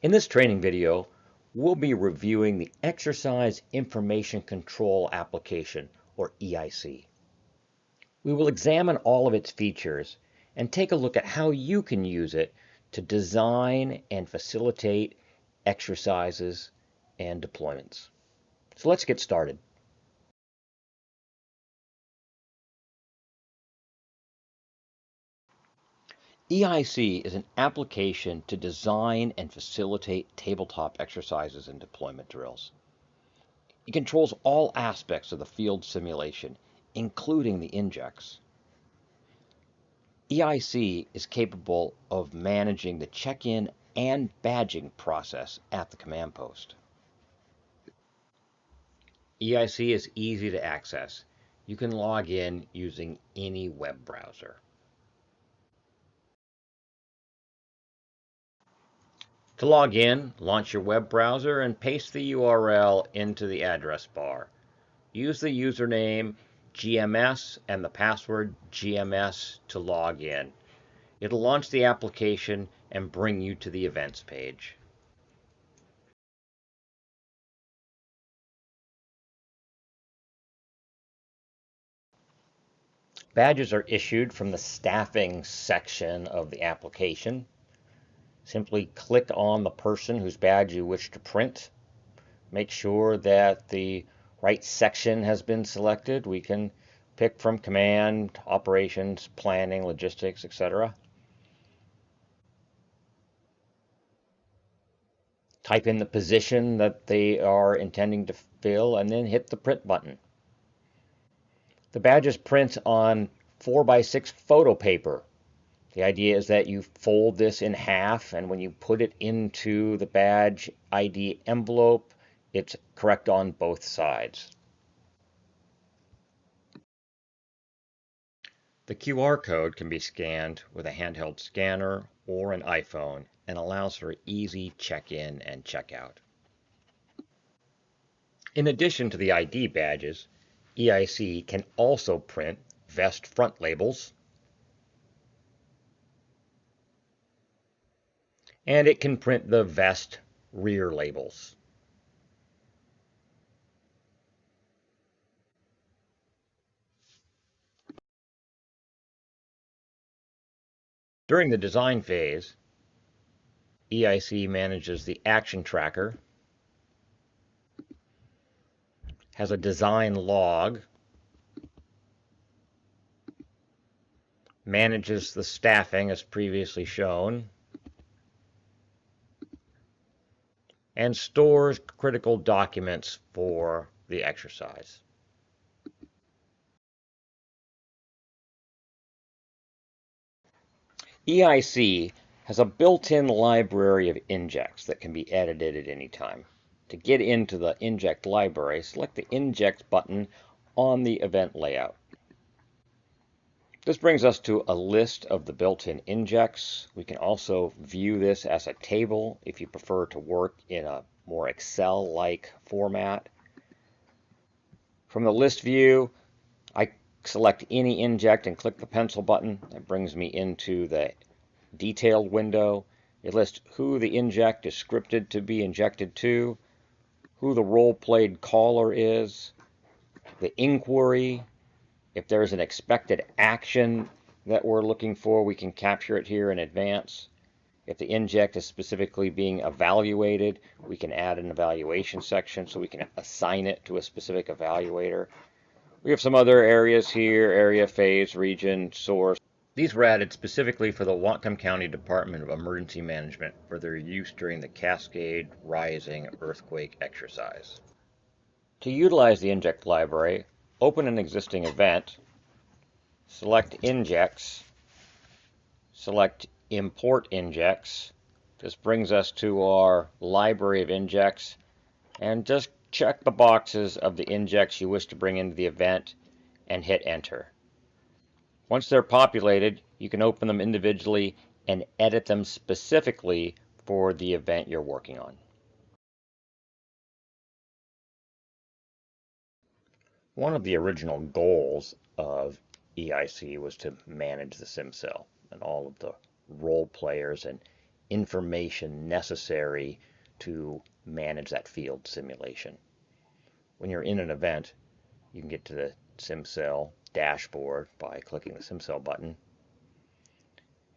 In this training video, we'll be reviewing the Exercise Information Control Application, or EIC. We will examine all of its features and take a look at how you can use it to design and facilitate exercises and deployments. So let's get started. EIC is an application to design and facilitate tabletop exercises and deployment drills. It controls all aspects of the field simulation, including the injects. EIC is capable of managing the check-in and badging process at the command post. EIC is easy to access. You can log in using any web browser. To log in, launch your web browser and paste the URL into the address bar. Use the username GMS and the password GMS to log in. It'll launch the application and bring you to the events page. Badges are issued from the staffing section of the application. Simply click on the person whose badge you wish to print. Make sure that the right section has been selected. We can pick from command, operations, planning, logistics, etc. Type in the position that they are intending to fill and then hit the print button. The badges print on 4x6 photo paper. The idea is that you fold this in half, and when you put it into the badge ID envelope, it's correct on both sides. The QR code can be scanned with a handheld scanner or an iPhone and allows for easy check-in and check-out. In addition to the ID badges, EIC can also print vest front labels, and it can print the vest rear labels. During the design phase, EIC manages the action tracker, has a design log, manages the staffing as previously shown, and stores critical documents for the exercise. EIC has a built-in library of injects that can be edited at any time. To get into the inject library, select the inject button on the event layout. This brings us to a list of the built-in injects. We can also view this as a table if you prefer to work in a more Excel-like format. From the list view, I select any inject and click the pencil button. That brings me into the detailed window. It lists who the inject is scripted to be injected to, who the role-played caller is, the inquiry. If there's an expected action that we're looking for, we can capture it here in advance. If the inject is specifically being evaluated, we can add an evaluation section so we can assign it to a specific evaluator. We have some other areas here: area, phase, region, source. These were added specifically for the Whatcom County Department of Emergency Management for their use during the Cascade Rising earthquake exercise. To utilize the inject library, open an existing event, select injects, select import injects. This brings us to our library of injects, and just check the boxes of the injects you wish to bring into the event and hit enter. Once they're populated, you can open them individually and edit them specifically for the event you're working on. One of the original goals of EIC was to manage the sim cell and all of the role players and information necessary to manage that field simulation. When you're in an event, you can get to the SimCell dashboard by clicking the SimCell button.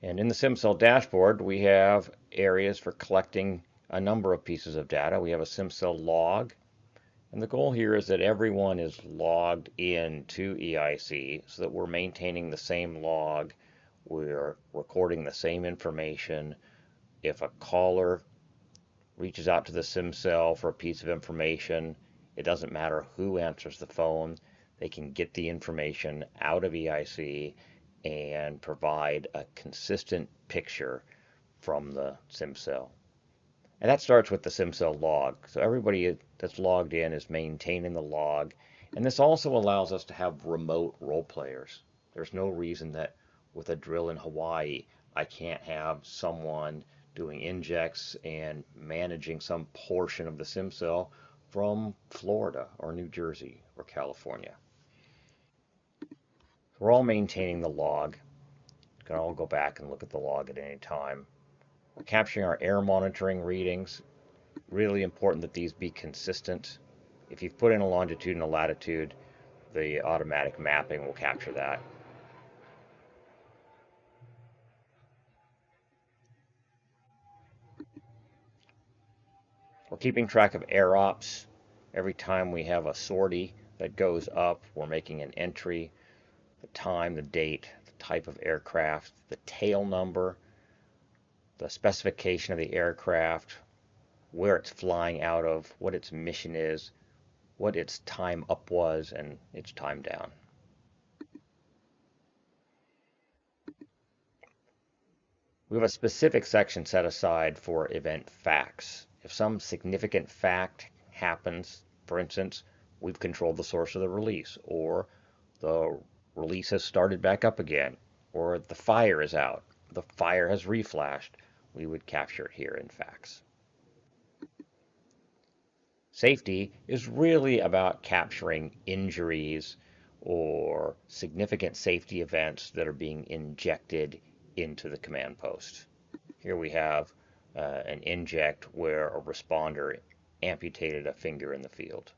And in the SimCell dashboard, we have areas for collecting a number of pieces of data. We have a SimCell log, and the goal here is that everyone is logged in to EIC so that we're maintaining the same log, we're recording the same information. If a caller reaches out to the SimCell for a piece of information, it doesn't matter who answers the phone, they can get the information out of EIC and provide a consistent picture from the SimCell. And that starts with the SimCell log. So everybody that's logged in is maintaining the log. And this also allows us to have remote role players. There's no reason that with a drill in Hawaii, I can't have someone doing injects and managing some portion of the SimCell from Florida or New Jersey or California. We're all maintaining the log. You can all go back and look at the log at any time. We're capturing our air monitoring readings. Really important that these be consistent. If you've put in a longitude and a latitude, the automatic mapping will capture that. We're keeping track of air ops. Every time we have a sortie that goes up, we're making an entry, the time, the date, the type of aircraft, the tail number, the specification of the aircraft, where it's flying out of, what its mission is, what its time up was, and its time down. We have a specific section set aside for event facts. If some significant fact happens, for instance, we've controlled the source of the release, or the release has started back up again, or the fire is out, the fire has reflashed, we would capture it here in facts. Safety is really about capturing injuries or significant safety events that are being injected into the command post. Here we have an inject where a responder amputated a finger in the field.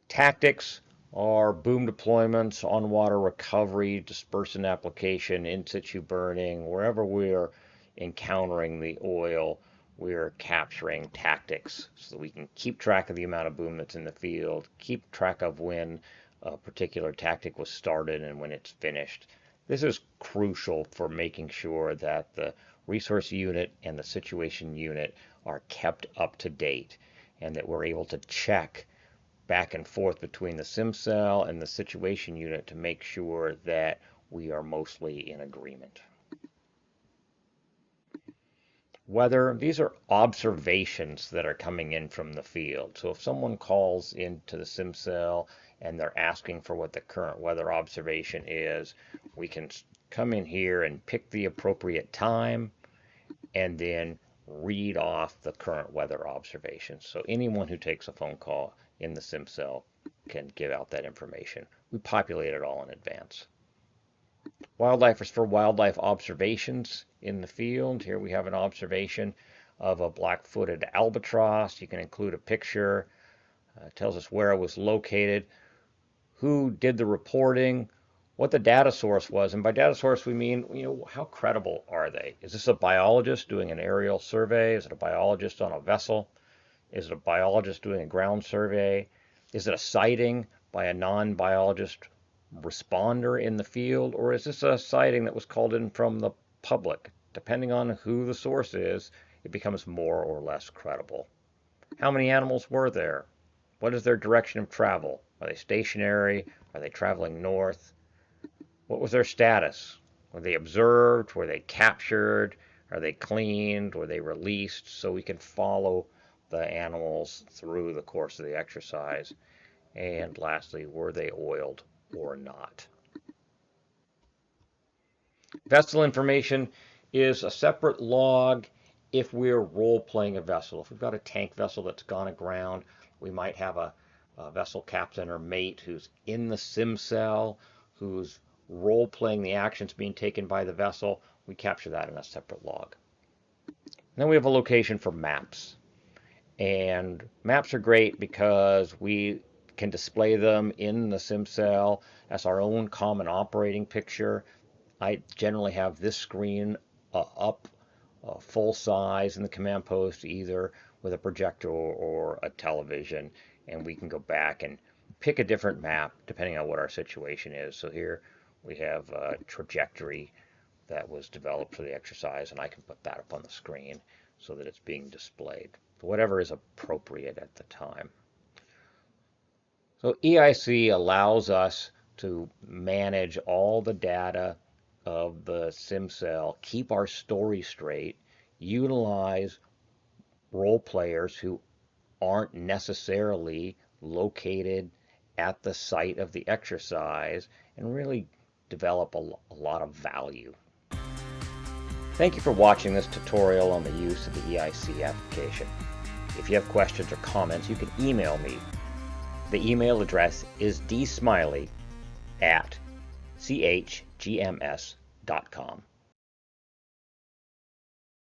Tactics are boom deployments, on-water recovery, dispersant application, in-situ burning. Wherever we're encountering the oil, we're capturing tactics so that we can keep track of the amount of boom that's in the field, keep track of when a particular tactic was started and when it's finished. This is crucial for making sure that the resource unit and the situation unit are kept up to date and that we're able to check back and forth between the SimCell and the situation unit to make sure that we are mostly in agreement. Weather, these are observations that are coming in from the field. So if someone calls into the SimCell and they're asking for what the current weather observation is, we can come in here and pick the appropriate time and then read off the current weather observation. So anyone who takes a phone call in the SimCell can give out that information. We populate it all in advance. Wildlife is for wildlife observations in the field. Here we have an observation of a black-footed albatross. You can include a picture. Tells us where it was located, who did the reporting, what the data source was. And by data source, we mean, how credible are they? Is this a biologist doing an aerial survey? Is it a biologist on a vessel? Is it a biologist doing a ground survey? Is it a sighting by a non-biologist responder in the field? Or is this a sighting that was called in from the public? Depending on who the source is, it becomes more or less credible. How many animals were there? What is their direction of travel? Are they stationary? Are they traveling north? What was their status? Were they observed? Were they captured? Are they cleaned? Were they released? So we can follow the animals through the course of the exercise. And lastly, were they oiled or not? Vessel information is a separate log if we're role-playing a vessel. If we've got a tank vessel that's gone aground, we might have a vessel captain or mate who's in the SimCell, who's role-playing the actions being taken by the vessel. we capture that in a separate log. And then we have a location for maps. And maps are great because we can display them in the SimCell as our own common operating picture. I generally have this screen up full size in the command post, either with a projector or a television, and we can go back and pick a different map depending on what our situation is. So here we have a trajectory that was developed for the exercise, and I can put that up on the screen so that it's being displayed. Whatever is appropriate at the time. So EIC allows us to manage all the data of the SimCell, keep our story straight, utilize role players who aren't necessarily located at the site of the exercise, and really develop a lot of value. Thank you for watching this tutorial on the use of the EIC application. If you have questions or comments, you can email me. The email address is dsmiley@chgms.com.